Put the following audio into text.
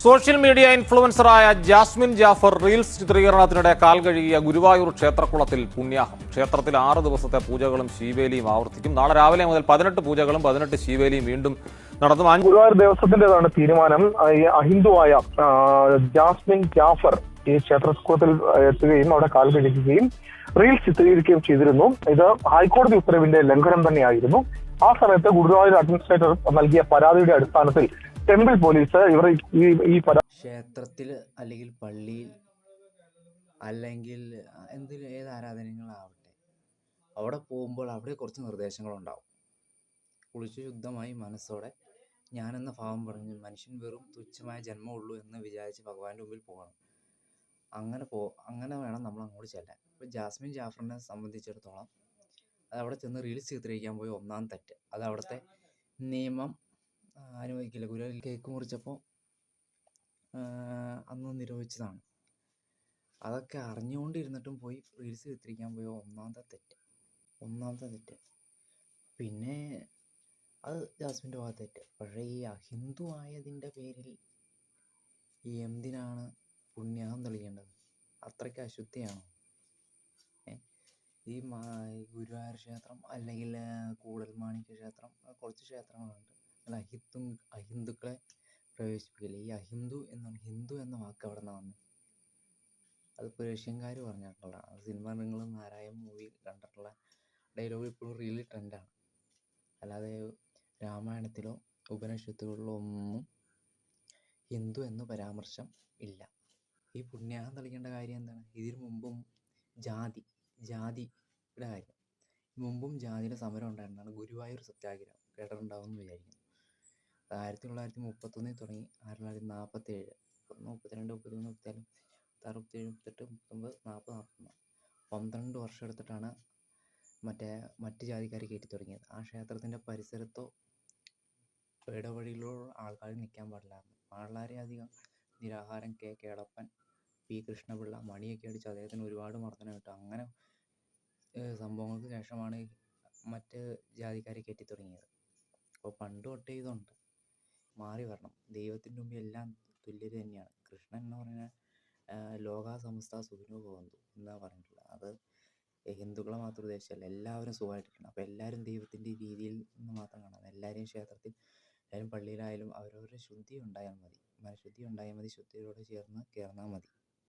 Social media ഇൻഫ്ലുവൻസറായ Jasmin Jaffar reels ചിത്രീകരണത്തിനിടെ കാൽ കഴുകിയ ഗുരുവായൂർ ക്ഷേത്രക്കുളത്തിൽ പുണ്യാഹം. ക്ഷേത്രത്തിൽ 6 ദിവസത്തെ പൂജകളും ശീവേലിയും ആവർത്തിക്കും. നാളെ രാവിലെ മുതൽ 18 പൂജകളും 18 ശീവേലിയും വീണ്ടും നടത്തും. ഗുരുവായൂർ ദേവസ്വത്തിന്റേതാണ് തീരുമാനം. അഹിന്ദുവായ ജാസ്മിൻ ജാഫർ ഈ ക്ഷേത്രക്കുളത്തിൽ എത്തുകയും അവിടെ കാൽ കഴുകുകയും റീൽസ് ചിത്രീകരിക്കുകയും ചെയ്തിരുന്നു. ഇത് ഹൈക്കോടതി ഉത്തരവിന്റെ ലംഘനം തന്നെയായിരുന്നു. ആ സമയത്ത് ഗുരുവായൂർ അഡ്മിനിസ്ട്രേറ്റർ നൽകിയ പരാതിയുടെ അടിസ്ഥാനത്തിൽ ടെമ്പിൾ പോലീസ് ഇവർ ഈ ക്ഷേത്രത്തിൽ അല്ലെങ്കിൽ പള്ളിയിൽ അല്ലെങ്കിൽ ഏത് ആരാധനകളാവട്ടെ, അവിടെ പോകുമ്പോൾ അവിടെ കുറച്ച് നിർദ്ദേശങ്ങളുണ്ടാവും. കുളിച്ച് ശുദ്ധമായി മനസ്സോടെ ഞാനെന്ന ഭാവം പറഞ്ഞ് മനുഷ്യൻ വെറും തുച്ഛമായ ജന്മമുള്ളൂ എന്ന് വിചാരിച്ച് ഭഗവാന്റെ മുമ്പിൽ പോകണം. അങ്ങനെ വേണം നമ്മൾ അങ്ങോട്ട് ചെല്ലാൻ. ഇപ്പോൾ ജാസ്മിൻ ജാഫറിനെ സംബന്ധിച്ചിടത്തോളം അത് അവിടെ ചെന്ന് റീൽസ് ചിത്രീകരിക്കാൻ പോയി ഒന്നാം തെറ്റ്. അത് അവിടുത്തെ നിയമം അനുവദിക്കില്ല. ഗുരുവായൂരിൽ കേക്ക് മുറിച്ചപ്പോൾ അന്ന് നിരോധിച്ചതാണ്. അതൊക്കെ അറിഞ്ഞുകൊണ്ടിരുന്നിട്ടും പോയി റീൽസ് ചിത്രീകരിക്കാൻ പോയ ഒന്നാമത്തെ തെറ്റ്. പിന്നെ അത് ജാസ്മിൻ്റെ ഭാഗത്ത് തെറ്റ്. പക്ഷേ ഈ അഹിന്ദു ആയതിൻ്റെ പേരിൽ എന്തിനാണ് പുണ്യാഹം തെളിയേണ്ടത്? അത്രയ്ക്ക് അശുദ്ധിയാണോ? ഈ ഗുരുവായൂർ ക്ഷേത്രം അല്ലെങ്കിൽ കൂടൽമാണിക്യ ക്ഷേത്രം, കുറച്ച് ക്ഷേത്രങ്ങളുണ്ട്. അല്ല, അഹിന്ദുക്കളെ പ്രവേശിപ്പിക്കില്ല. ഈ ഹിന്ദു എന്ന വാക്ക് അവിടെ നിന്ന് വന്നത് അത് പേർഷ്യൻകാർ പറഞ്ഞിട്ടുള്ളതാണ്. അത് സിനിമ നിങ്ങൾ നാരായൺ മൂവി കണ്ടിട്ടുള്ള ഡയലോഗ് ഇപ്പോഴും റിയലി ട്രെൻഡാണ്. അല്ലാതെ രാമായണത്തിലോ ഉപനിഷത്തുകളിലോ ഒന്നും ഹിന്ദു എന്ന് പരാമർശം ഇല്ല. ഈ പുണ്യാഹം തെളിക്കേണ്ട കാര്യം എന്താണ്? ഇതിനു മുമ്പും ജാതിയുടെ കാര്യം, മുമ്പും ജാതിയുടെ സമരം ഉണ്ടായിരുന്നതാണ് ഗുരുവായൂർ സത്യാഗ്രഹം. കേട്ടിട്ടുണ്ടാവും എന്ന് വിചാരിക്കുന്നു. 1931 തുടങ്ങി 1947, 32, 33, 34, 36, 37, 38, 39, 40, 41 12 വർഷം എടുത്തിട്ടാണ് മറ്റ് ജാതിക്കാരെ കയറ്റി തുടങ്ങിയത്. ആ ക്ഷേത്രത്തിൻ്റെ പരിസരത്തോ ഇടവഴിയിലോ ആൾക്കാർ നിൽക്കാൻ പാടില്ലായിരുന്നു. വളരെയധികം നിരാഹാരം കേളപ്പൻ, പി കൃഷ്ണപിള്ള, മണിയൊക്കെ അടിച്ച് അദ്ദേഹത്തിന് ഒരുപാട് മർദ്ദനം കിട്ടും. അങ്ങനെ സംഭവങ്ങൾക്ക് ശേഷമാണ് മറ്റ് ജാതിക്കാരെ കയറ്റി തുടങ്ങിയത്. അപ്പോൾ പണ്ട് തൊട്ടേ ഇതുണ്ട്. മാറി വരണം. ദൈവത്തിൻ്റെ മുമ്പിൽ എല്ലാം തുല്യത തന്നെയാണ്. കൃഷ്ണൻ എന്ന് പറഞ്ഞാൽ ലോകാ സമസ്ത സുഖിനോ ഭവന്തു എന്നാണ് പറഞ്ഞിട്ടുള്ളത്. അത് ഹിന്ദുക്കളെ മാത്രം ഉദ്ദേശിച്ചല്ല, എല്ലാവരും സുഖമായിട്ടിരിക്കണം. അപ്പോൾ എല്ലാവരും ദൈവത്തിൻ്റെ രീതിയിൽ നിന്ന് മാത്രം കാണാം. എല്ലാവരെയും ക്ഷേത്രത്തിൽ, എല്ലാവരും പള്ളിയിലായാലും അവരവരുടെ ശുദ്ധി ഉണ്ടായാൽ മതി. ശുദ്ധിയോടെ ചേർന്ന് കയറുന്നാൽ മതി.